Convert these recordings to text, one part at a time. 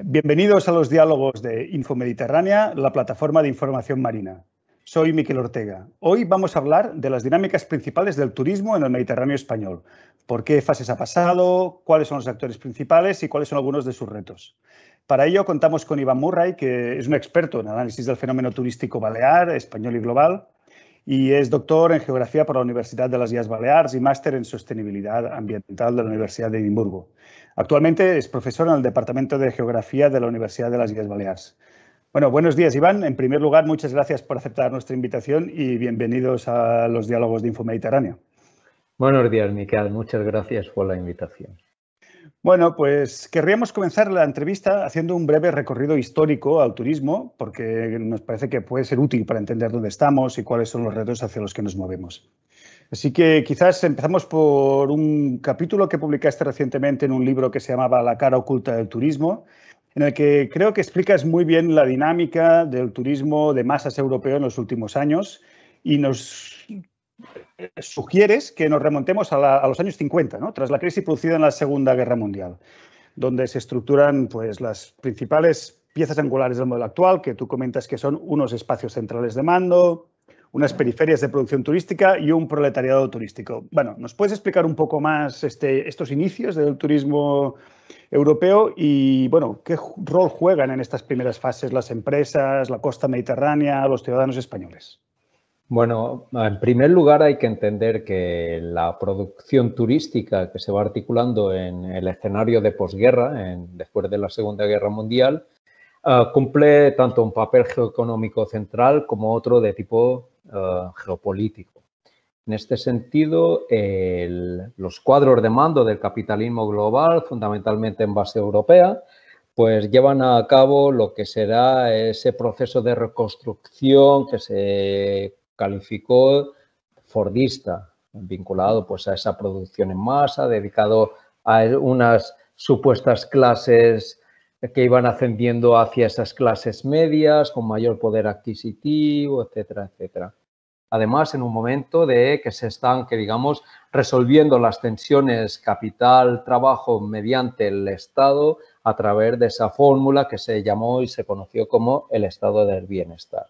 Bienvenidos a los diálogos de Infomediterránea, la plataforma de información marina. Soy Miquel Ortega. Hoy vamos a hablar de las dinámicas principales del turismo en el Mediterráneo español. ¿Por qué fases ha pasado? ¿Cuáles son los actores principales? Y cuáles son algunos de sus retos. Para ello contamos con Iván Murray, que es un experto en análisis del fenómeno turístico balear, español y global, y es doctor en Geografía por la Universidad de las Illes Balears y máster en Sostenibilidad Ambiental de la Universidad de Edimburgo. Actualmente es profesor en el Departamento de Geografía de la Universidad de las Illes Balears. Bueno, buenos días, Iván. En primer lugar, muchas gracias por aceptar nuestra invitación y bienvenidos a los diálogos de Infomediterránea. Buenos días, Miquel. Muchas gracias por la invitación. Bueno, pues querríamos comenzar la entrevista haciendo un breve recorrido histórico al turismo, porque nos parece que puede ser útil para entender dónde estamos y cuáles son los retos hacia los que nos movemos. Así que quizás empezamos por un capítulo que publicaste recientemente en un libro que se llamaba La cara oculta del turismo, en el que creo que explicas muy bien la dinámica del turismo de masas europeo en los últimos años y nos sugieres que nos remontemos a los años 50, ¿no? Tras la crisis producida en la Segunda Guerra Mundial, donde se estructuran pues, las principales piezas angulares del modelo actual, que tú comentas que son unos espacios centrales de mando, unas periferias de producción turística y un proletariado turístico. Bueno, ¿nos puedes explicar un poco más estos inicios del turismo europeo y, bueno, qué rol juegan en estas primeras fases las empresas, la costa mediterránea, los ciudadanos españoles? Bueno, en primer lugar hay que entender que la producción turística que se va articulando en el escenario de posguerra, después de la Segunda Guerra Mundial, cumple tanto un papel geoeconómico central como otro de tipo geopolítico. En este sentido, los cuadros de mando del capitalismo global, fundamentalmente en base europea, pues llevan a cabo lo que será ese proceso de reconstrucción que se calificó fordista, vinculado pues a esa producción en masa, dedicado a unas supuestas clases que iban ascendiendo hacia esas clases medias con mayor poder adquisitivo, etcétera, etcétera. Además, en un momento de que se están, digamos, resolviendo las tensiones capital-trabajo mediante el Estado a través de esa fórmula que se llamó y se conoció como el estado del bienestar.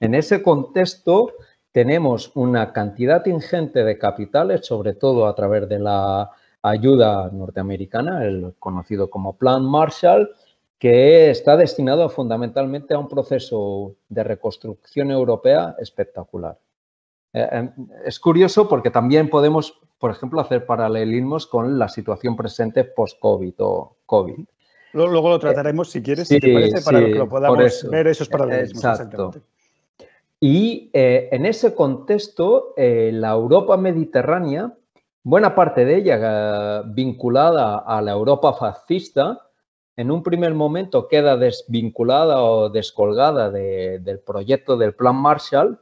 En ese contexto tenemos una cantidad ingente de capitales, sobre todo a través de la ayuda norteamericana, el conocido como Plan Marshall, que está destinado fundamentalmente a un proceso de reconstrucción europea espectacular. Es curioso porque también podemos, por ejemplo, hacer paralelismos con la situación presente post-COVID o COVID. Luego lo trataremos, si quieres, si te parece, para que lo podamos ver esos paralelismos. Exacto. Y en ese contexto, la Europa mediterránea, buena parte de ella vinculada a la Europa fascista, en un primer momento queda desvinculada o descolgada del proyecto del Plan Marshall,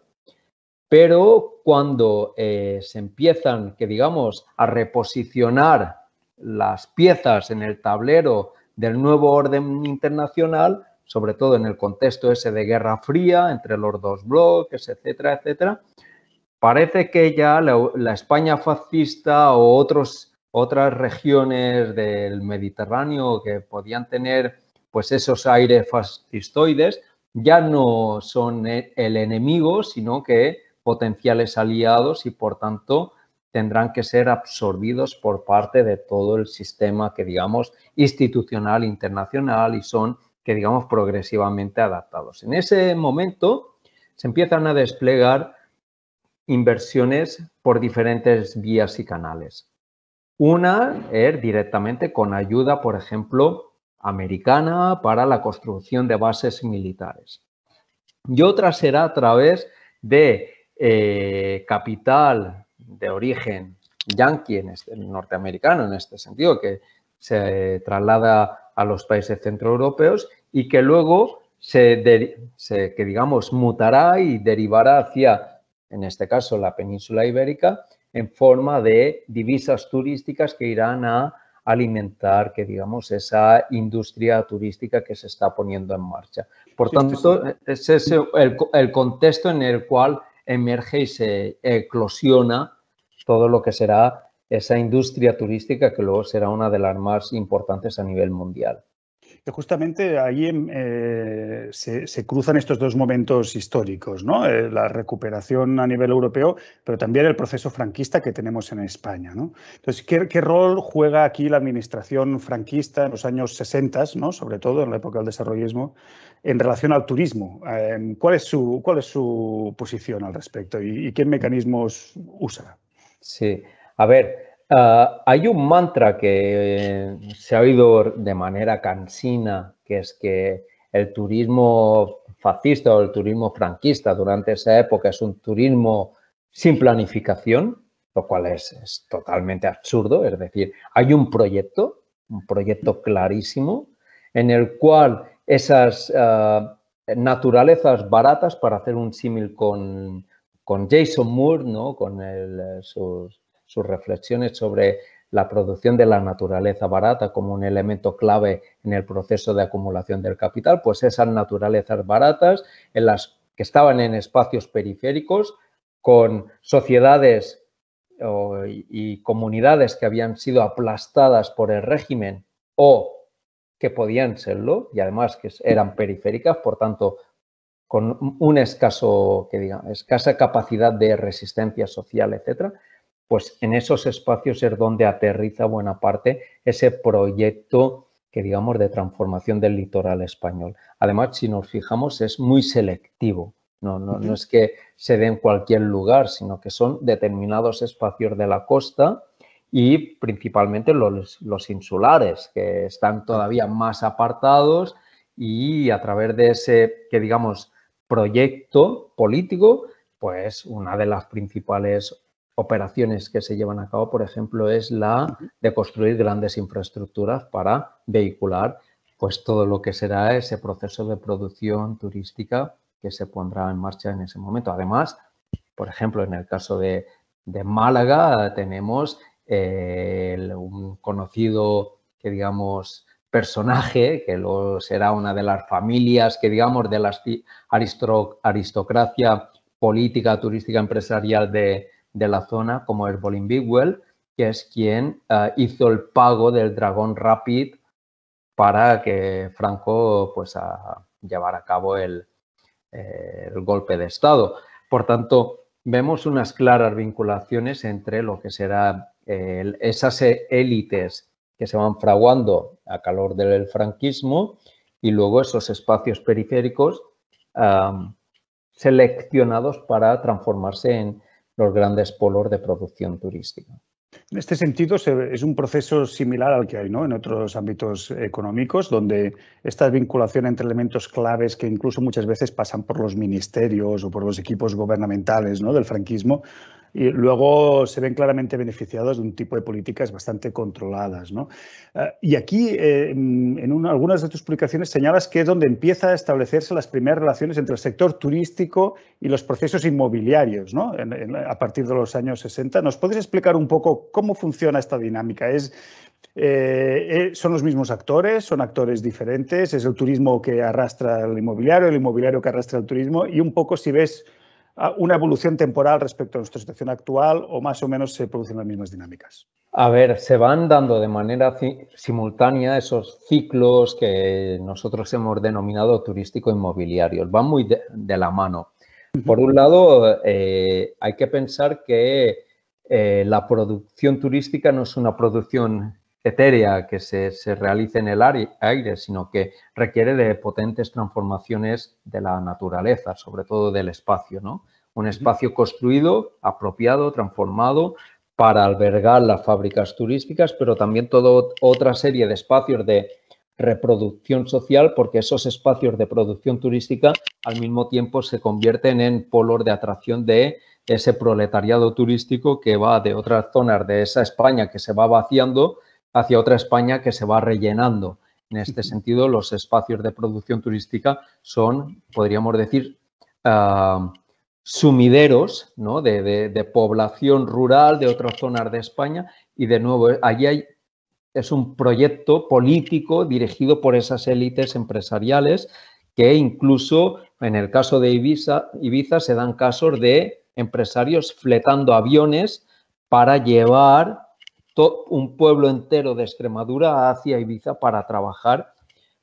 pero cuando se empiezan, digamos, a reposicionar las piezas en el tablero del nuevo orden internacional, sobre todo en el contexto ese de Guerra Fría entre los dos bloques, etcétera, etcétera, parece que ya la España fascista o otras regiones del Mediterráneo que podían tener pues esos aires fascistoides ya no son el enemigo, sino que potenciales aliados y, por tanto, tendrán que ser absorbidos por parte de todo el sistema que, digamos, institucional internacional y son, que digamos, progresivamente adaptados. En ese momento se empiezan a desplegar inversiones por diferentes vías y canales. Una es directamente con ayuda, por ejemplo, americana para la construcción de bases militares. Y otra será a través de capital de origen yanqui, norteamericano en este sentido, que se traslada a los países centroeuropeos y que luego digamos, mutará y derivará hacia, en este caso, la península ibérica, en forma de divisas turísticas que irán a alimentar, digamos, esa industria turística que se está poniendo en marcha. Por tanto, ese es el contexto en el cual emerge y se eclosiona todo lo que será esa industria turística que luego será una de las más importantes a nivel mundial. Que justamente ahí se cruzan estos dos momentos históricos, ¿no? La recuperación a nivel europeo, pero también el proceso franquista que tenemos en España, ¿no? Entonces, ¿qué rol juega aquí la administración franquista en los años 60, ¿no? Sobre todo en la época del desarrollismo, en relación al turismo? ¿Cuál es su posición al respecto y qué mecanismos usa? Sí, a ver, hay un mantra que se ha oído de manera cansina, que es que el turismo fascista o el turismo franquista durante esa época es un turismo sin planificación, lo cual es totalmente absurdo. Es decir, hay un proyecto clarísimo en el cual esas naturalezas baratas, para hacer un símil con Jason Moore, ¿no? Con sus reflexiones sobre la producción de la naturaleza barata como un elemento clave en el proceso de acumulación del capital, pues esas naturalezas baratas en las que estaban en espacios periféricos con sociedades y comunidades que habían sido aplastadas por el régimen o que podían serlo y además que eran periféricas, por tanto con un escasa capacidad de resistencia social, etcétera, pues en esos espacios es donde aterriza buena parte ese proyecto que digamos de transformación del litoral español. Además, si nos fijamos, es muy selectivo. No es que se dé en cualquier lugar, sino que son determinados espacios de la costa y principalmente los insulares, que están todavía más apartados y a través de ese, que digamos, proyecto político, pues una de las principales operaciones que se llevan a cabo, por ejemplo, es la de construir grandes infraestructuras para vehicular pues todo lo que será ese proceso de producción turística que se pondrá en marcha en ese momento. Además, por ejemplo, en el caso de Málaga tenemos un conocido, que digamos, personaje, que será una de las familias, que digamos, de la aristocracia política, turística, empresarial de la zona, como es Bolingbiguel, que es quien hizo el pago del Dragón Rapid para que Franco pues, llevara a cabo el golpe de Estado. Por tanto, vemos unas claras vinculaciones entre lo que será esas élites que se van fraguando a calor del franquismo y luego esos espacios periféricos seleccionados para transformarse en los grandes polos de producción turística. En este sentido, es un proceso similar al que hay, ¿no?, en otros ámbitos económicos, donde esta vinculación entre elementos claves que incluso muchas veces pasan por los ministerios o por los equipos gubernamentales, ¿no?, del franquismo, y luego se ven claramente beneficiados de un tipo de políticas bastante controladas, ¿no? Y aquí, en algunas de tus publicaciones, señalas que es donde empieza a establecerse las primeras relaciones entre el sector turístico y los procesos inmobiliarios, ¿no?, a partir de los años 60. ¿Nos puedes explicar un poco cómo funciona esta dinámica? ¿Son los mismos actores? ¿Son actores diferentes? ¿Es el turismo que arrastra el inmobiliario que arrastra el turismo? Y un poco si ves una evolución temporal respecto a nuestra situación actual o más o menos se producen las mismas dinámicas. A ver, se van dando de manera simultánea esos ciclos que nosotros hemos denominado turístico-inmobiliarios. Van muy de la mano. Por un lado, hay que pensar que la producción turística no es una producción etérea que se realice en el aire, sino que requiere de potentes transformaciones de la naturaleza, sobre todo del espacio, ¿no? Un espacio construido, apropiado, transformado para albergar las fábricas turísticas, pero también toda otra serie de espacios de reproducción social, porque esos espacios de producción turística al mismo tiempo se convierten en polos de atracción de ese proletariado turístico que va de otras zonas de esa España que se va vaciando hacia otra España que se va rellenando. En este sentido, los espacios de producción turística son, podríamos decir, sumideros, ¿no?, de población rural de otras zonas de España y, de nuevo, allí es un proyecto político dirigido por esas élites empresariales que incluso en el caso de Ibiza se dan casos de empresarios fletando aviones para llevar un pueblo entero de Extremadura hacia Ibiza para trabajar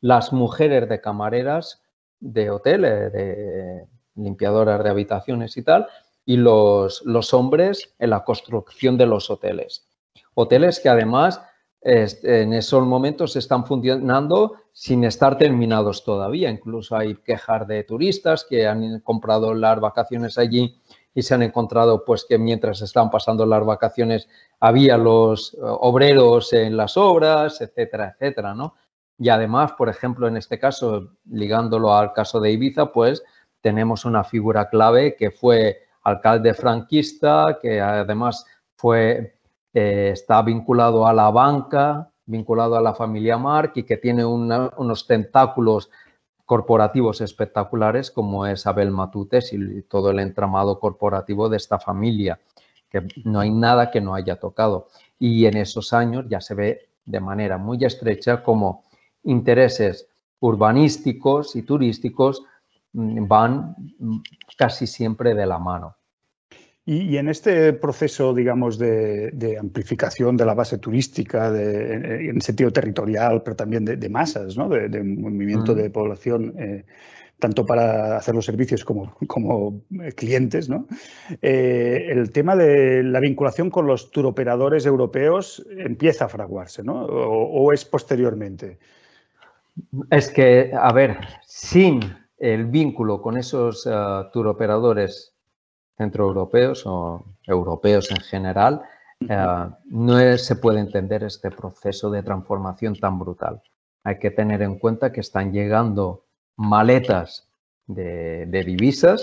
las mujeres de camareras de hotel, de limpiadoras de habitaciones y tal, y los hombres en la construcción de los hoteles. Hoteles que además en esos momentos están funcionando sin estar terminados todavía. Incluso hay quejas de turistas que han comprado las vacaciones allí y se han encontrado pues que mientras estaban pasando las vacaciones había los obreros en las obras, etcétera, etcétera, ¿no? Y además, por ejemplo, en este caso, ligándolo al caso de Ibiza, pues tenemos una figura clave que fue alcalde franquista, que además está vinculado a la banca, vinculado a la familia Marc y que tiene unos tentáculos corporativos espectaculares como es Abel Matutes y todo el entramado corporativo de esta familia, que no hay nada que no haya tocado. Y en esos años ya se ve de manera muy estrecha cómo intereses urbanísticos y turísticos van casi siempre de la mano. Y en este proceso, digamos, de amplificación de la base turística, en sentido territorial, pero también de masas, ¿no? de movimiento de población, tanto para hacer los servicios como clientes, ¿no? El tema de la vinculación con los turoperadores europeos empieza a fraguarse, ¿no? ¿O es posteriormente? Es que, a ver, sin el vínculo con esos turoperadores centroeuropeos o europeos en general, no se puede entender este proceso de transformación tan brutal. Hay que tener en cuenta que están llegando maletas de divisas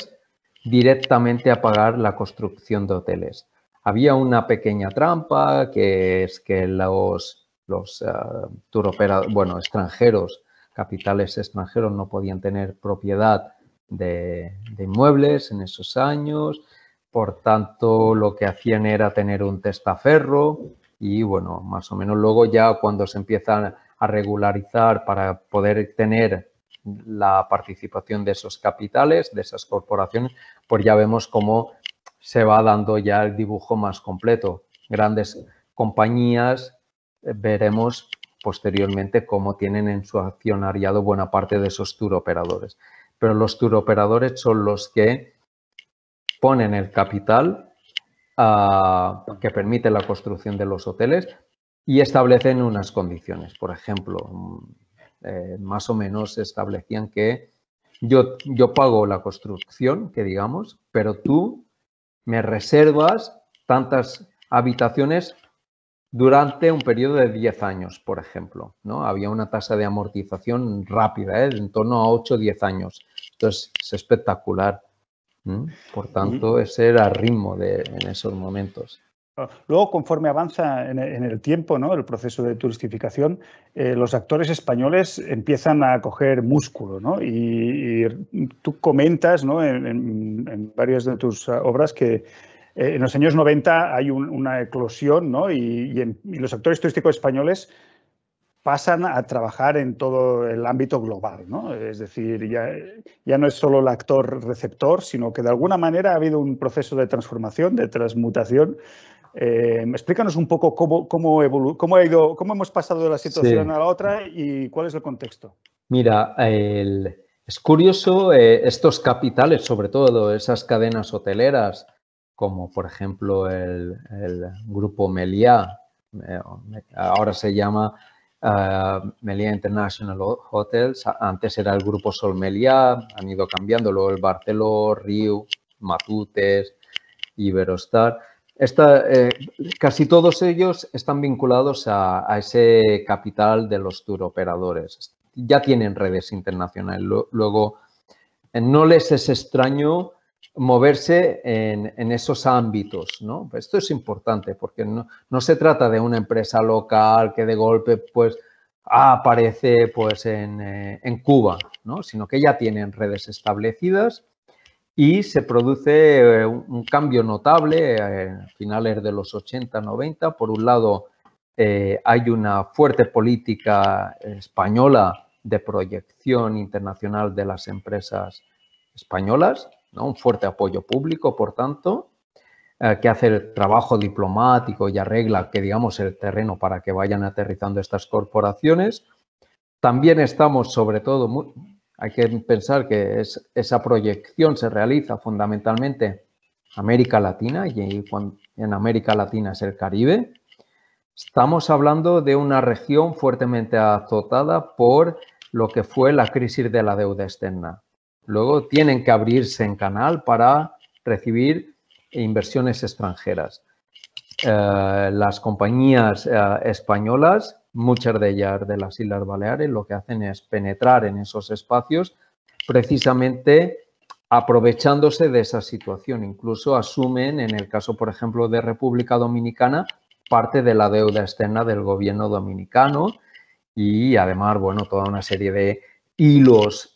directamente a pagar la construcción de hoteles. Había una pequeña trampa, que es que los turoperadores, bueno, extranjeros, capitales extranjeros no podían tener propiedad de inmuebles en esos años, por tanto lo que hacían era tener un testaferro y bueno, más o menos luego ya cuando se empiezan a regularizar para poder tener la participación de esos capitales, de esas corporaciones, pues ya vemos cómo se va dando ya el dibujo más completo. Grandes compañías, veremos posteriormente cómo tienen en su accionariado buena parte de esos turoperadores. Pero los turoperadores son los que ponen el capital que permite la construcción de los hoteles y establecen unas condiciones. Por ejemplo, más o menos establecían que yo pago la construcción, que digamos, pero tú me reservas tantas habitaciones durante un periodo de 10 años, por ejemplo, ¿no? Había una tasa de amortización rápida, en torno a 8 o 10 años. Entonces, es espectacular. Por tanto, ese era el ritmo en esos momentos. Luego, conforme avanza en el tiempo, ¿no? El proceso de turistificación, los actores españoles empiezan a coger músculo, ¿no? Y tú comentas, ¿no? en varias de tus obras que en los años 90 hay una eclosión, ¿no? Y los actores turísticos españoles pasan a trabajar en todo el ámbito global, ¿no? Es decir, ya no es solo el actor receptor, sino que de alguna manera ha habido un proceso de transformación, de transmutación. Explícanos un poco cómo hemos pasado de la situación a la otra y cuál es el contexto. Mira, es curioso estos capitales, sobre todo esas cadenas hoteleras, como por ejemplo el grupo Meliá, ahora se llama Meliá International Hotels, antes era el grupo Sol Meliá, han ido cambiando, luego el Barceló, Riu, Matutes, Iberostar. Casi todos ellos están vinculados a ese capital de los turoperadores. Ya tienen redes internacionales. Luego, no les es extraño moverse en esos ámbitos, ¿no? Esto es importante porque no se trata de una empresa local que de golpe pues aparece pues en Cuba, ¿no? Sino que ya tienen redes establecidas y se produce un cambio notable a finales de los 80, 90. Por un lado, hay una fuerte política española de proyección internacional de las empresas españolas, ¿no? Un fuerte apoyo público, por tanto, que hace el trabajo diplomático y arregla, que digamos, el terreno para que vayan aterrizando estas corporaciones. También estamos, sobre todo, hay que pensar que esa proyección se realiza fundamentalmente en América Latina, y en América Latina es el Caribe. Estamos hablando de una región fuertemente azotada por lo que fue la crisis de la deuda externa. Luego tienen que abrirse en canal para recibir inversiones extranjeras. Las compañías españolas, muchas de ellas de las Islas Baleares, lo que hacen es penetrar en esos espacios precisamente aprovechándose de esa situación. Incluso asumen, en el caso, por ejemplo, de República Dominicana, parte de la deuda externa del gobierno dominicano y además, bueno, toda una serie de hilos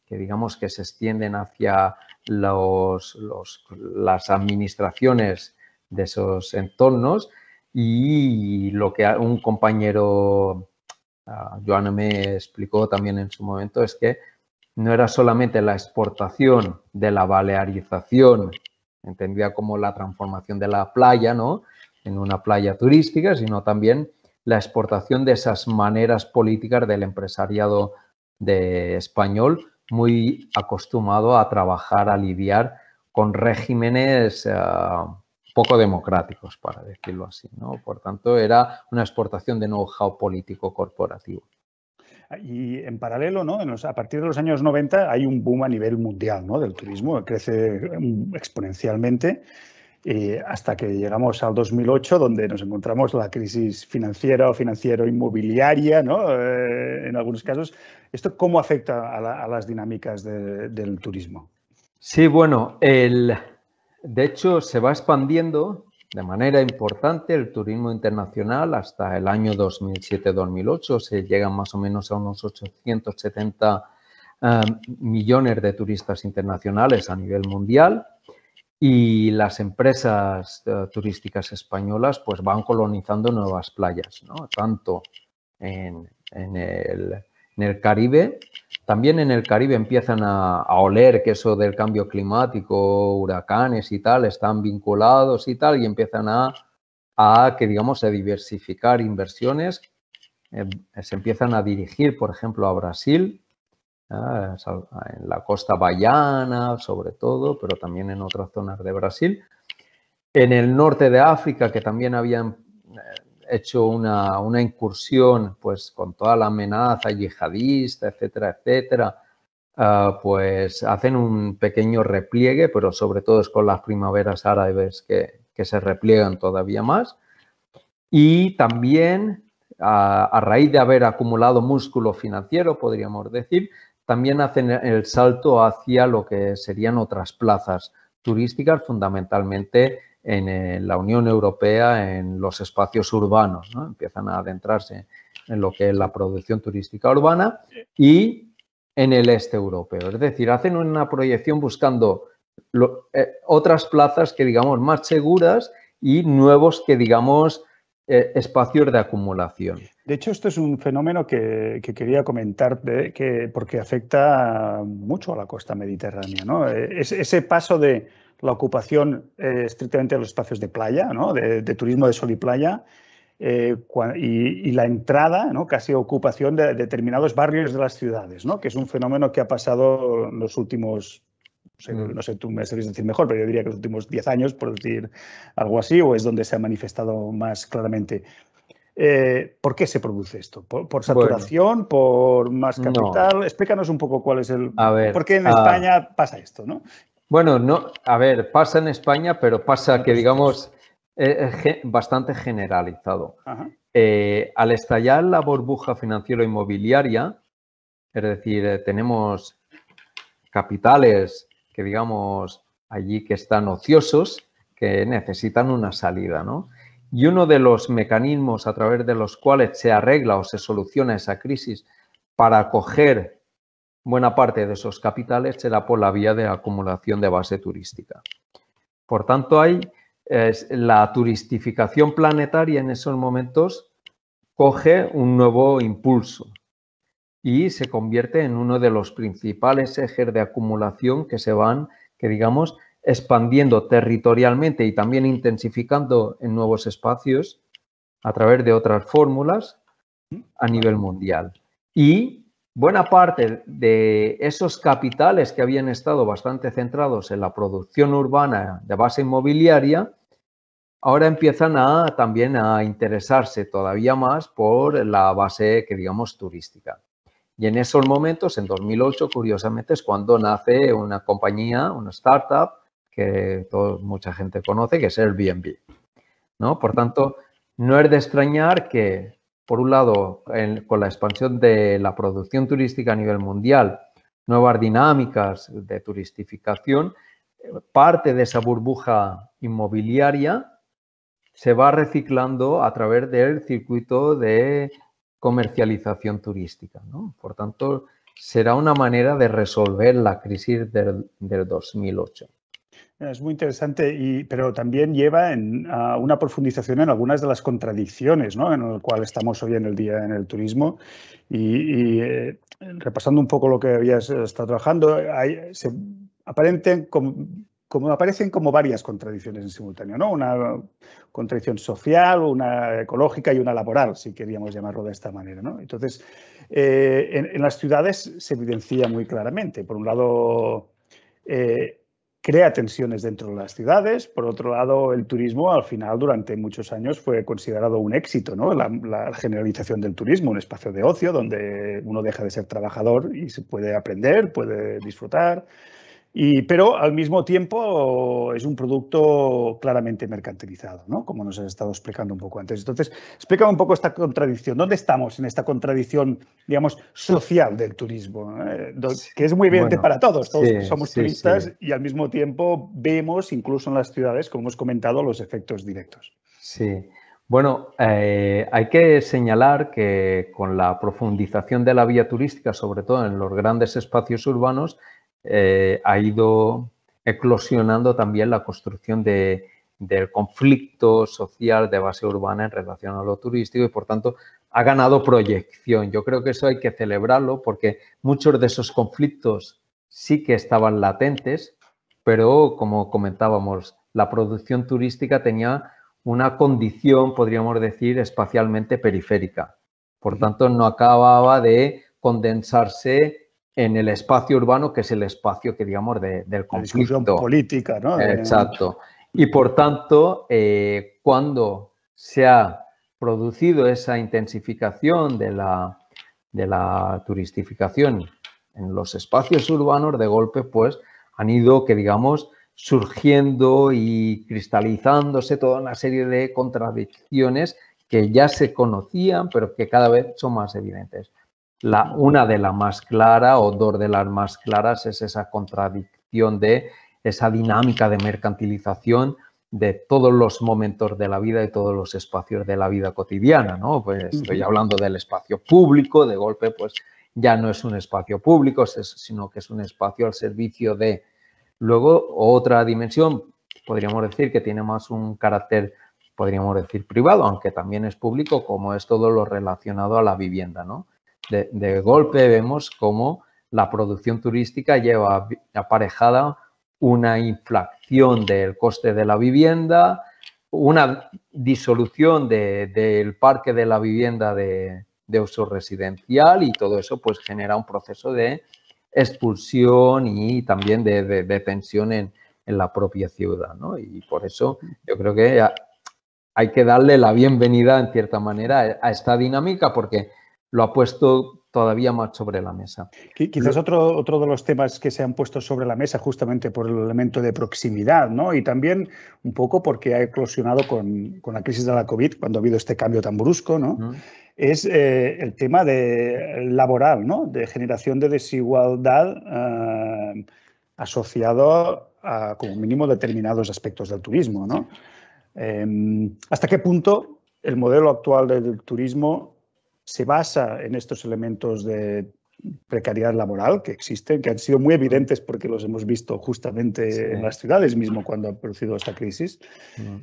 que digamos que se extienden hacia las administraciones de esos entornos, y lo que un compañero, Joan, me explicó también en su momento, es que no era solamente la exportación de la balearización, entendida como la transformación de la playa, ¿no?, en una playa turística, sino también la exportación de esas maneras políticas del empresariado español, muy acostumbrado a trabajar, a lidiar con regímenes poco democráticos, para decirlo así, ¿no? Por tanto, era una exportación de know-how político corporativo. Y en paralelo, ¿no?, a partir de los años 90 hay un boom a nivel mundial, ¿no?, del turismo, crece exponencialmente. Hasta que llegamos al 2008, donde nos encontramos la crisis financiera o financiero-inmobiliaria, ¿no?, en algunos casos. ¿Esto cómo afecta a las dinámicas del turismo? Sí, bueno, de hecho se va expandiendo de manera importante el turismo internacional hasta el año 2007-2008. Se llegan más o menos a unos 870 millones de turistas internacionales a nivel mundial. Y las empresas turísticas españolas pues van colonizando nuevas playas, ¿no?, tanto en el Caribe. También en el Caribe empiezan a oler que eso del cambio climático, huracanes y tal, están vinculados y tal, y empiezan a diversificar inversiones. Se empiezan a dirigir, por ejemplo, a Brasil, en la costa baiana, sobre todo, pero también en otras zonas de Brasil. En el norte de África, que también habían hecho una incursión, pues con toda la amenaza yihadista, etcétera, etcétera, pues hacen un pequeño repliegue, pero sobre todo es con las primaveras árabes que se repliegan todavía más. Y también, a raíz de haber acumulado músculo financiero, podríamos decir, también hacen el salto hacia lo que serían otras plazas turísticas, fundamentalmente en la Unión Europea, en los espacios urbanos, ¿no? Empiezan a adentrarse en lo que es la producción turística urbana y en el este europeo. Es decir, hacen una proyección buscando otras plazas que, digamos, más seguras y nuevos que, digamos, espacios de acumulación. De hecho, esto es un fenómeno que quería comentar porque afecta mucho a la costa mediterránea, ¿no? Ese paso de la ocupación estrictamente de los espacios de playa, ¿no?, de turismo de sol y playa, y la entrada, ¿no?, casi ocupación de determinados barrios de las ciudades, ¿no?, que es un fenómeno que ha pasado en los últimos, no sé, tú me sabrías decir mejor, pero yo diría que los últimos 10 años, por decir algo así, o es donde se ha manifestado más claramente. ¿Por qué se produce esto? ¿Por saturación? Bueno, ¿por más capital? No. Explícanos un poco cuál es por qué en España pasa esto, ¿no? Bueno, no, a ver, pasa en España, pero pasa que, digamos, bastante generalizado. Al estallar la burbuja financiero-inmobiliaria, es decir, tenemos capitales que, digamos, allí que están ociosos, que necesitan una salida, ¿no? Y uno de los mecanismos a través de los cuales se arregla o se soluciona esa crisis para acoger buena parte de esos capitales será por la vía de acumulación de base turística. Por tanto, la turistificación planetaria en esos momentos coge un nuevo impulso y se convierte en uno de los principales ejes de acumulación que se van, digamos, expandiendo territorialmente y también intensificando en nuevos espacios a través de otras fórmulas a nivel mundial. Y buena parte de esos capitales que habían estado bastante centrados en la producción urbana de base inmobiliaria, ahora empiezan también a interesarse todavía más por la base que digamos turística. Y en esos momentos, en 2008, curiosamente, es cuando nace una compañía, una startup, que mucha gente conoce, que es Airbnb, ¿no? Por tanto, no es de extrañar que, por un lado, con la expansión de la producción turística a nivel mundial, nuevas dinámicas de turistificación, parte de esa burbuja inmobiliaria se va reciclando a través del circuito de comercialización turística, ¿no? Por tanto, será una manera de resolver la crisis del 2008. Es muy interesante, pero también lleva a una profundización en algunas de las contradicciones, ¿no?, en el cual estamos hoy en el día en el turismo. Repasando un poco lo que habías estado trabajando, aparecen como varias contradicciones en simultáneo, ¿no? Una contradicción social, una ecológica y una laboral, si queríamos llamarlo de esta manera, ¿no? Entonces, en las ciudades se evidencia muy claramente. Por un lado, crea tensiones dentro de las ciudades. Por otro lado, el turismo al final durante muchos años fue considerado un éxito, ¿no? La generalización del turismo, un espacio de ocio donde uno deja de ser trabajador y se puede aprender, puede disfrutar. Pero al mismo tiempo es un producto claramente mercantilizado, ¿no?, como nos has estado explicando un poco antes. Entonces, explícame un poco esta contradicción. ¿Dónde estamos en esta contradicción, digamos, social del turismo? Que es muy evidente para todos. Todos somos turistas y al mismo tiempo vemos, incluso en las ciudades, como hemos comentado, los efectos directos. Sí. Bueno, hay que señalar que con la profundización de la vía turística, sobre todo en los grandes espacios urbanos, ha ido eclosionando también la construcción del conflicto social de base urbana en relación a lo turístico y, por tanto, ha ganado proyección. Yo creo que eso hay que celebrarlo porque muchos de esos conflictos sí que estaban latentes, pero, como comentábamos, la producción turística tenía una condición, podríamos decir, espacialmente periférica. Por tanto, no acababa de condensarse en el espacio urbano, que es el espacio que, digamos, del conflicto. La discusión política, ¿no? Exacto. Y, por tanto, cuando se ha producido esa intensificación de la turistificación en los espacios urbanos, de golpe, pues, han ido, que digamos, surgiendo y cristalizándose toda una serie de contradicciones que ya se conocían, pero que cada vez son más evidentes. Una de las más claras, o dos de las más claras, es esa contradicción de esa dinámica de mercantilización de todos los momentos de la vida y todos los espacios de la vida cotidiana, ¿no? Pues estoy hablando del espacio público, de golpe, pues ya no es un espacio público, sino que es un espacio al servicio de. Luego, otra dimensión, podríamos decir que tiene más un carácter, podríamos decir, privado, aunque también es público, como es todo lo relacionado a la vivienda, ¿no? De golpe vemos cómo la producción turística lleva aparejada una inflación del coste de la vivienda, una disolución del parque de la vivienda de uso residencial, y todo eso pues genera un proceso de expulsión y también de tensión en la propia ciudad, ¿no? Y por eso yo creo que hay que darle la bienvenida, en cierta manera, a esta dinámica, porque lo ha puesto todavía más sobre la mesa. Quizás otro de los temas que se han puesto sobre la mesa justamente por el elemento de proximidad, ¿no? Y también un poco porque ha eclosionado con la crisis de la COVID, cuando ha habido este cambio tan brusco, ¿no? Es el tema laboral, ¿no? De generación de desigualdad asociado a, como mínimo, determinados aspectos del turismo, ¿no? ¿Hasta qué punto el modelo actual del turismo se basa en estos elementos de precariedad laboral que existen, que han sido muy evidentes porque los hemos visto justamente en las ciudades mismo cuando ha producido esta crisis?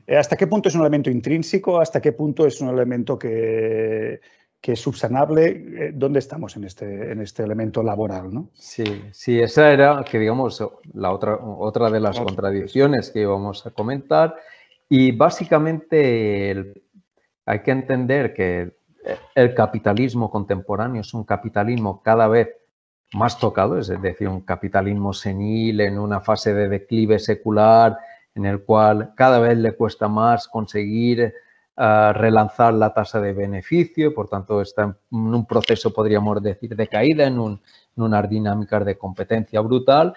¿Hasta qué punto es un elemento intrínseco? ¿Hasta qué punto es un elemento que es subsanable? ¿Dónde estamos en este elemento laboral, ¿no? Sí, esa era, que digamos, otra de las contradicciones que íbamos a comentar. Y básicamente hay que entender que el capitalismo contemporáneo es un capitalismo cada vez más tocado, es decir, un capitalismo senil en una fase de declive secular en el cual cada vez le cuesta más conseguir relanzar la tasa de beneficio, por tanto está en un proceso, podríamos decir, de caída, en unas dinámicas de competencia brutal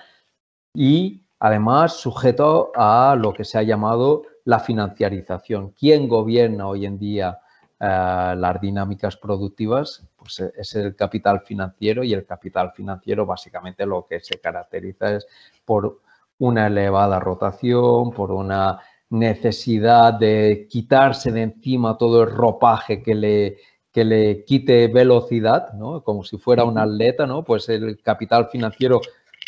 y además sujeto a lo que se ha llamado la financiarización. ¿Quién gobierna hoy en día las dinámicas productivas? Pues es el capital financiero, y el capital financiero básicamente lo que se caracteriza es por una elevada rotación, por una necesidad de quitarse de encima todo el ropaje que le quite velocidad, ¿no? Como si fuera un atleta, ¿no? Pues el capital financiero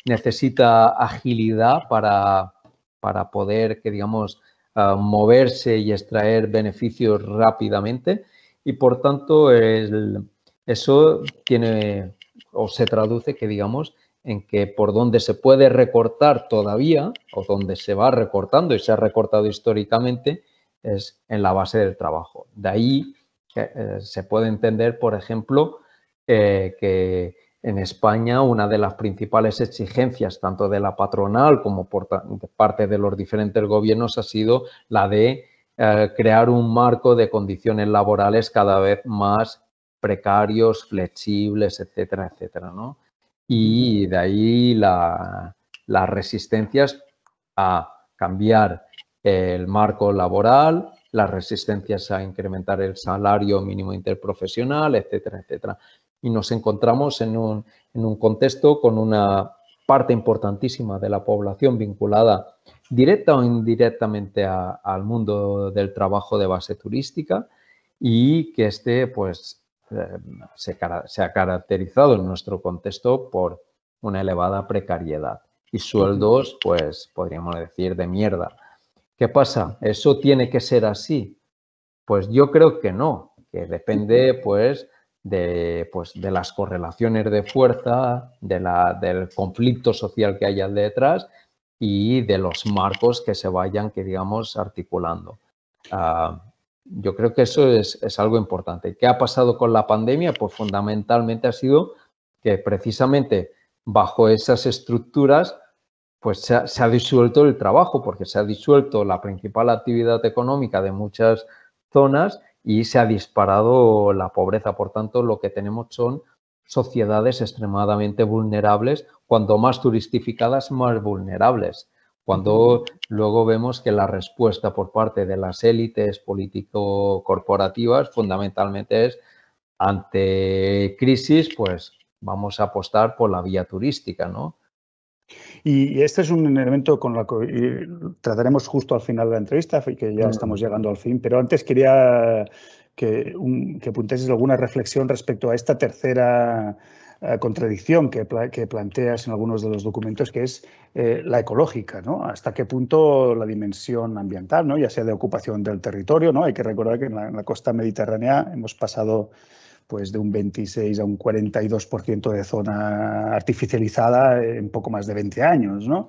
necesita agilidad para poder, que digamos, moverse y extraer beneficios rápidamente, y por tanto eso tiene o se traduce, que digamos, en que por donde se puede recortar todavía, o donde se va recortando y se ha recortado históricamente, es en la base del trabajo. De ahí se puede entender, por ejemplo, que en España una de las principales exigencias, tanto de la patronal como por parte de los diferentes gobiernos, ha sido la de crear un marco de condiciones laborales cada vez más precarios, flexibles, etcétera, etcétera, ¿no? Y de ahí las resistencias a cambiar el marco laboral, las resistencias a incrementar el salario mínimo interprofesional, etcétera, etcétera. Y nos encontramos en un contexto con una parte importantísima de la población vinculada directa o indirectamente al mundo del trabajo de base turística, y que pues se ha caracterizado en nuestro contexto por una elevada precariedad y sueldos, pues podríamos decir, de mierda. ¿Qué pasa? ¿Eso tiene que ser así? Pues yo creo que no, que depende pues de las correlaciones de fuerza, del conflicto social que haya detrás y de los marcos que se vayan, que digamos, articulando. Yo creo que eso es algo importante. ¿Qué ha pasado con la pandemia? Pues fundamentalmente ha sido que precisamente bajo esas estructuras pues se ha disuelto el trabajo, porque se ha disuelto la principal actividad económica de muchas zonas y se ha disparado la pobreza. Por tanto, lo que tenemos son sociedades extremadamente vulnerables, cuanto más turistificadas, más vulnerables. Cuando luego vemos que la respuesta por parte de las élites político-corporativas fundamentalmente es, ante crisis, pues vamos a apostar por la vía turística, ¿no? Y este es un elemento con el que trataremos justo al final de la entrevista, que ya estamos llegando al fin, pero antes quería que apuntases alguna reflexión respecto a esta tercera contradicción que planteas en algunos de los documentos, que es la ecológica, ¿no? Hasta qué punto la dimensión ambiental, ¿no? Ya sea de ocupación del territorio, ¿no? Hay que recordar que en la costa mediterránea hemos pasado pues de un 26 a un 42% de zona artificializada en poco más de 20 años, ¿no?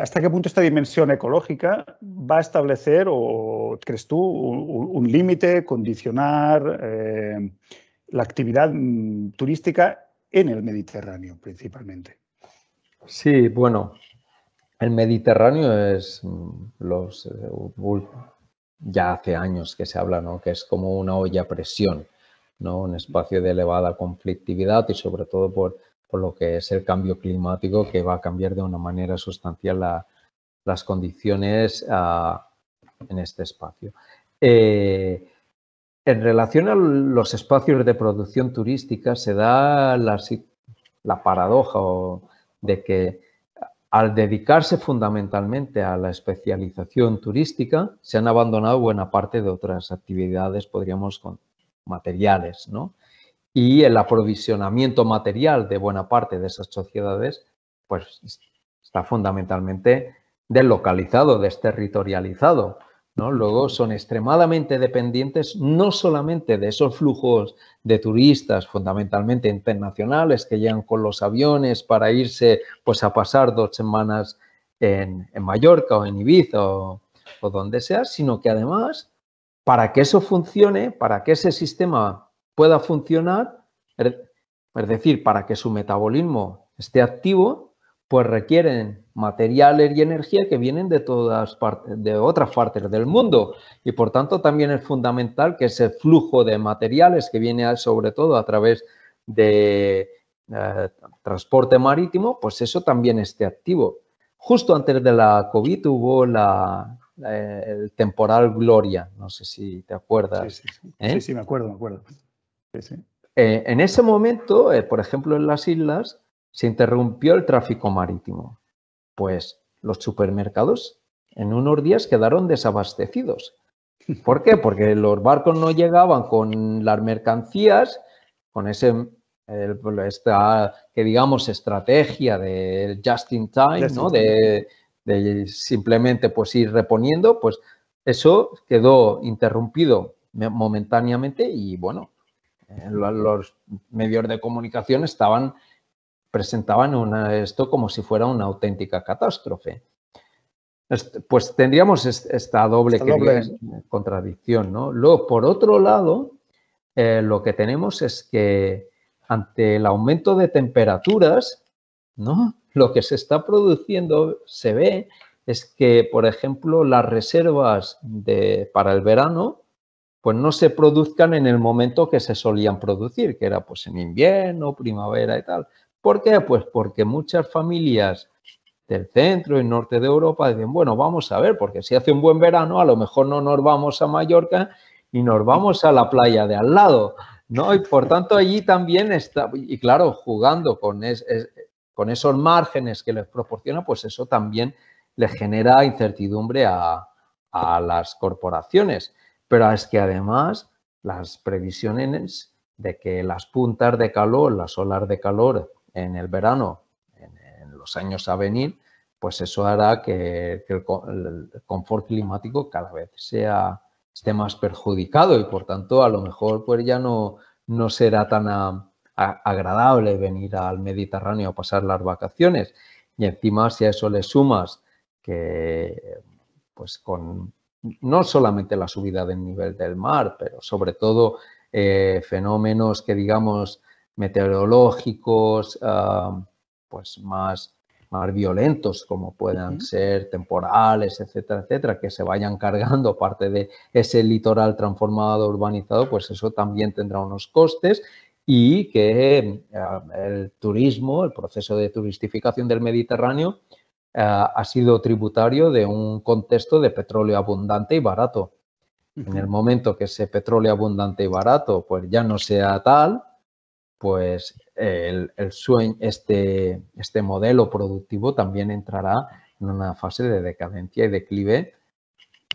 ¿Hasta qué punto esta dimensión ecológica va a establecer, o crees tú, un límite, condicionar la actividad turística en el Mediterráneo principalmente? Sí, bueno, el Mediterráneo es ya hace años que se habla, ¿no? Que es como una olla a presión, ¿no? Un espacio de elevada conflictividad y sobre todo por lo que es el cambio climático, que va a cambiar de una manera sustancial las condiciones en este espacio. En relación a los espacios de producción turística se da la paradoja de que al dedicarse fundamentalmente a la especialización turística, se han abandonado buena parte de otras actividades, podríamos materiales, ¿no? Y el aprovisionamiento material de buena parte de esas sociedades, pues está fundamentalmente deslocalizado, desterritorializado, ¿no? Luego son extremadamente dependientes no solamente de esos flujos de turistas fundamentalmente internacionales que llegan con los aviones para irse pues a pasar 2 semanas en Mallorca o en Ibiza o donde sea, sino que además, para que eso funcione, para que ese sistema pueda funcionar, es decir, para que su metabolismo esté activo, pues requieren materiales y energía que vienen de todas partes, de otras partes del mundo. Y por tanto también es fundamental que ese flujo de materiales que viene sobre todo a través de transporte marítimo, pues eso también esté activo. Justo antes de la COVID hubo el temporal Gloria, no sé si te acuerdas. Sí, me acuerdo. Sí. En ese momento, por ejemplo, en las islas, se interrumpió el tráfico marítimo. Pues los supermercados en unos días quedaron desabastecidos. ¿Por qué? Porque los barcos no llegaban con las mercancías, con esta, que digamos, estrategia de just in time, ¿no? De simplemente pues ir reponiendo, pues eso quedó interrumpido momentáneamente y bueno, los medios de comunicación presentaban esto como si fuera una auténtica catástrofe. Pues tendríamos esta doble contradicción, ¿no? Luego, por otro lado, lo que tenemos es que ante el aumento de temperaturas, ¿no? Lo que se está produciendo, se ve, es que, por ejemplo, las reservas para el verano pues no se produzcan en el momento que se solían producir, que era pues en invierno, primavera y tal. ¿Por qué? Pues porque muchas familias del centro y norte de Europa dicen, bueno, vamos a ver, porque si hace un buen verano, a lo mejor no nos vamos a Mallorca y nos vamos a la playa de al lado, ¿no? Y por tanto allí también está, y claro, jugando con esos márgenes que les proporciona, pues eso también les genera incertidumbre a las corporaciones. Pero es que además las previsiones de que las puntas de calor, las olas de calor en el verano, en los años a venir, pues eso hará que el confort climático cada vez esté más perjudicado y por tanto a lo mejor pues ya no será tan agradable venir al Mediterráneo a pasar las vacaciones. Y encima si a eso le sumas que pues no solamente la subida del nivel del mar, pero sobre todo fenómenos que digamos meteorológicos pues más violentos como puedan ser temporales, etcétera, etcétera, que se vayan cargando parte de ese litoral transformado, urbanizado, pues eso también tendrá unos costes y que el turismo, el proceso de turistificación del Mediterráneo ha sido tributario de un contexto de petróleo abundante y barato. En el momento que ese petróleo abundante y barato pues ya no sea tal, pues este modelo productivo también entrará en una fase de decadencia y declive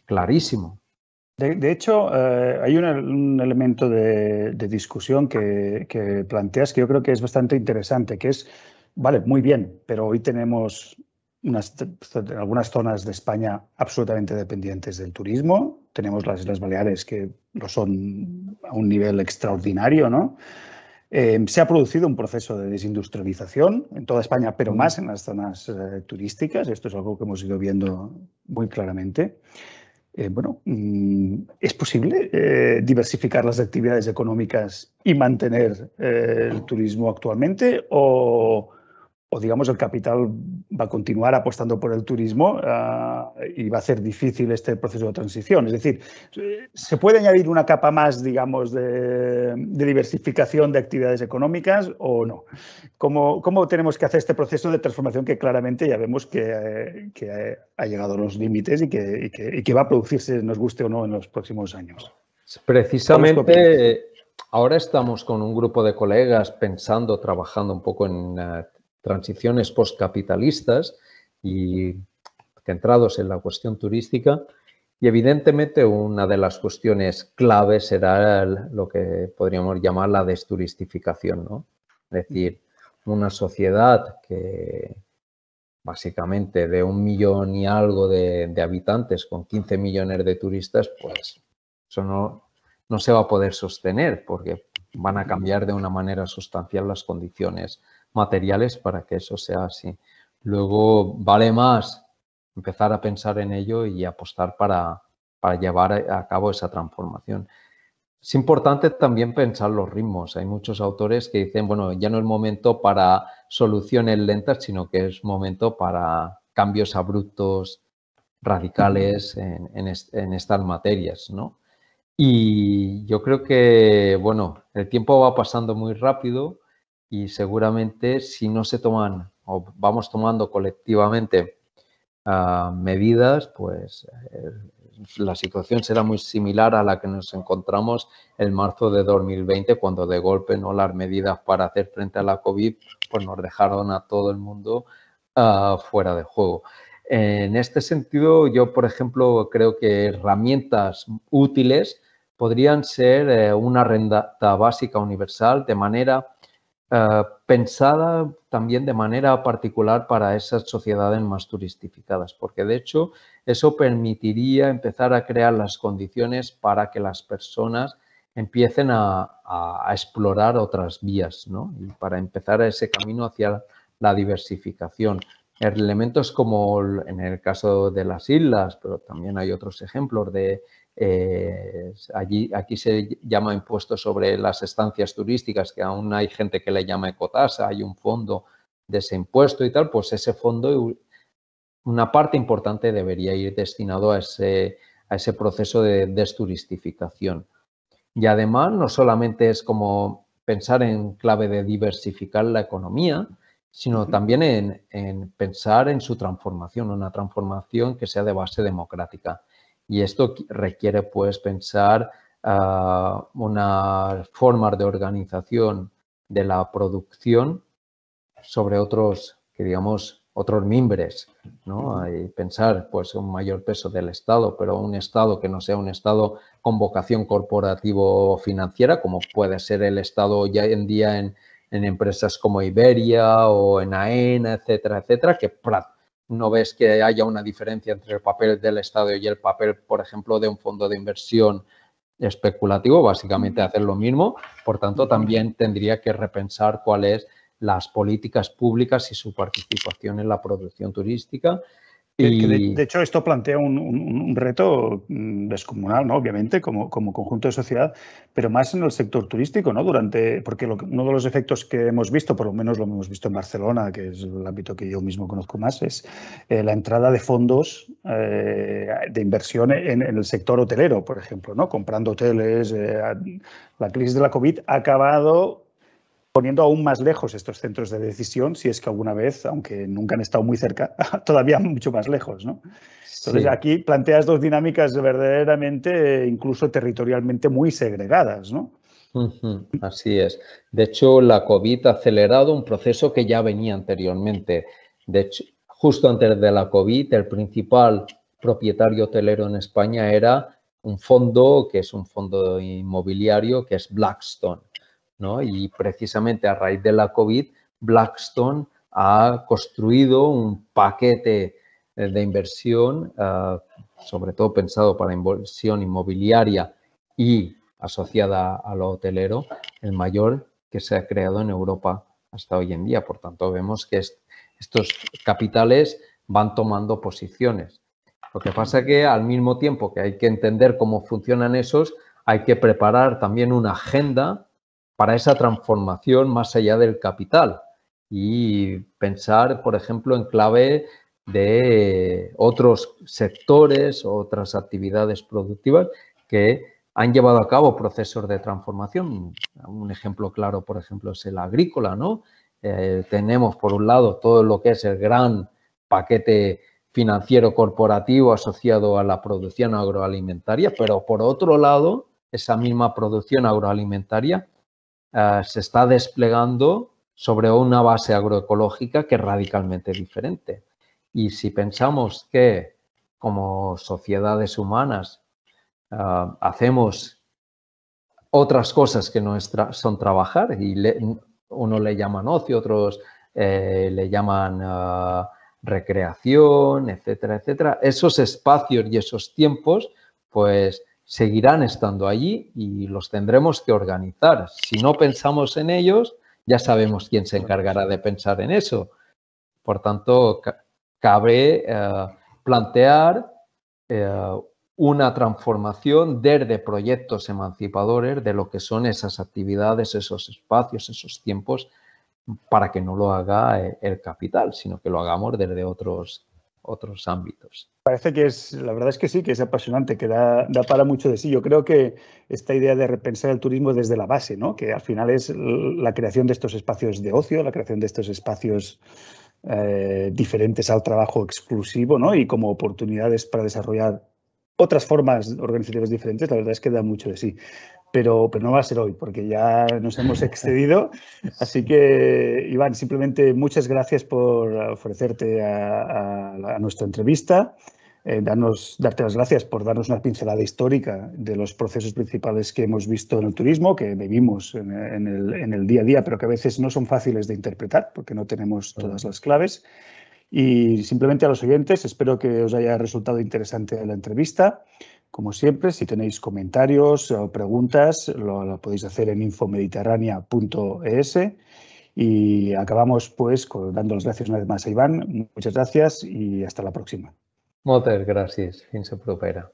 clarísimo. De hecho, hay un elemento de discusión que planteas que yo creo que es bastante interesante, que es, vale, muy bien, pero hoy tenemos algunas zonas de España absolutamente dependientes del turismo. Tenemos las Islas Baleares que lo son a un nivel extraordinario, ¿no? Se ha producido un proceso de desindustrialización en toda España, pero más en las zonas turísticas. Esto es algo que hemos ido viendo muy claramente. ¿Es posible diversificar las actividades económicas y mantener el turismo actualmente? O, digamos, el capital va a continuar apostando por el turismo y va a hacer difícil este proceso de transición? Es decir, ¿se puede añadir una capa más, digamos, de diversificación de actividades económicas o no? ¿Cómo tenemos que hacer este proceso de transformación que claramente ya vemos que ha llegado a los límites y que va a producirse, nos guste o no, en los próximos años? Precisamente ahora estamos con un grupo de colegas trabajando un poco en transiciones postcapitalistas y centrados en la cuestión turística. Y evidentemente una de las cuestiones claves será lo que podríamos llamar la desturistificación, ¿no? Es decir, una sociedad que básicamente de 1 millón y algo de habitantes con 15 millones de turistas, pues eso no se va a poder sostener porque van a cambiar de una manera sustancial las condiciones materiales para que eso sea así. Luego vale más empezar a pensar en ello y apostar para llevar a cabo esa transformación. Es importante también pensar los ritmos. Hay muchos autores que dicen, bueno, ya no es momento para soluciones lentas, sino que es momento para cambios abruptos, radicales en estas materias, ¿no? Y yo creo que, bueno, el tiempo va pasando muy rápido y seguramente si no se toman o vamos tomando colectivamente medidas, pues la situación será muy similar a la que nos encontramos en marzo de 2020, cuando de golpe, ¿no?, las medidas para hacer frente a la COVID pues nos dejaron a todo el mundo fuera de juego. En este sentido, yo, por ejemplo, creo que herramientas útiles podrían ser una renta básica universal de manera pensada también de manera particular para esas sociedades más turistificadas, porque de hecho eso permitiría empezar a crear las condiciones para que las personas empiecen a explorar otras vías, ¿no? Y para empezar ese camino hacia la diversificación. Elementos como en el caso de las islas, pero también hay otros ejemplos de aquí se llama impuesto sobre las estancias turísticas, que aún hay gente que le llama ecotasa, hay un fondo de ese impuesto y tal, pues ese fondo, una parte importante debería ir destinado a ese proceso de desturistificación. Y además, no solamente es como pensar en clave de diversificar la economía, sino también en pensar en su transformación, una transformación que sea de base democrática. Y esto requiere, pues, pensar unas formas de organización de la producción sobre otros, que digamos, otros mimbres, ¿no? Y pensar, pues, un mayor peso del Estado, pero un Estado que no sea un Estado con vocación corporativo-financiera, como puede ser el Estado ya en día en empresas como Iberia o en AENA, etcétera, etcétera, que no ves que haya una diferencia entre el papel del Estado y el papel, por ejemplo, de un fondo de inversión especulativo, básicamente hacer lo mismo. Por tanto, también tendría que repensar cuáles las políticas públicas y su participación en la producción turística. De hecho, esto plantea un reto descomunal, ¿no? Obviamente, como conjunto de sociedad, pero más en el sector turístico, ¿no? Porque uno de los efectos que hemos visto, por lo menos lo hemos visto en Barcelona, que es el ámbito que yo mismo conozco más, es la entrada de fondos de inversión en el sector hotelero, por ejemplo, ¿no? Comprando hoteles. La crisis de la COVID ha acabado poniendo aún más lejos estos centros de decisión, si es que alguna vez, aunque nunca han estado muy cerca, todavía mucho más lejos, ¿no? Entonces, sí. aquí planteas dos dinámicas verdaderamente, incluso territorialmente, muy segregadas, ¿no? Así es. De hecho, la COVID ha acelerado un proceso que ya venía anteriormente. De hecho, justo antes de la COVID, el principal propietario hotelero en España era un fondo, que es un fondo inmobiliario, que es Blackstone, ¿no? Y precisamente a raíz de la COVID, Blackstone ha construido un paquete de inversión, sobre todo pensado para inversión inmobiliaria y asociada a lo hotelero, el mayor que se ha creado en Europa hasta hoy en día. Por tanto, vemos que estos capitales van tomando posiciones. Lo que pasa es que al mismo tiempo que hay que entender cómo funcionan esos, hay que preparar también una agenda para esa transformación más allá del capital y pensar, por ejemplo, en clave de otros sectores, otras actividades productivas que han llevado a cabo procesos de transformación. Un ejemplo claro, por ejemplo, es el agrícola, ¿no? Tenemos, por un lado, todo lo que es el gran paquete financiero corporativo asociado a la producción agroalimentaria, pero por otro lado, esa misma producción agroalimentaria se está desplegando sobre una base agroecológica que es radicalmente diferente. Y si pensamos que como sociedades humanas hacemos otras cosas que no son trabajar y uno le llaman ocio, otros le llaman recreación, etcétera, etcétera. Esos espacios y esos tiempos pues seguirán estando allí y los tendremos que organizar. Si no pensamos en ellos, ya sabemos quién se encargará de pensar en eso. Por tanto, cabe plantear una transformación desde proyectos emancipadores de lo que son esas actividades, esos espacios, esos tiempos, para que no lo haga el capital, sino que lo hagamos desde otros ámbitos. Parece que la verdad es que sí, que es apasionante, que da para mucho de sí. Yo creo que esta idea de repensar el turismo desde la base, ¿no? Que al final es la creación de estos espacios de ocio, la creación de estos espacios diferentes al trabajo exclusivo, ¿no? Y como oportunidades para desarrollar otras formas organizativas diferentes, la verdad es que da mucho de sí. Pero no va a ser hoy, porque ya nos hemos excedido. Así que, Iván, simplemente muchas gracias por ofrecerte a nuestra entrevista. Darte las gracias por darnos una pincelada histórica de los procesos principales que hemos visto en el turismo, que vivimos en el día a día, pero que a veces no son fáciles de interpretar porque no tenemos todas las claves. Y simplemente a los oyentes, espero que os haya resultado interesante la entrevista. Como siempre, si tenéis comentarios o preguntas, lo podéis hacer en infomediterránea.es. Y acabamos pues dando las gracias una vez más a Iván. Muchas gracias y hasta la próxima. Moltes gràcies. Fins a propera.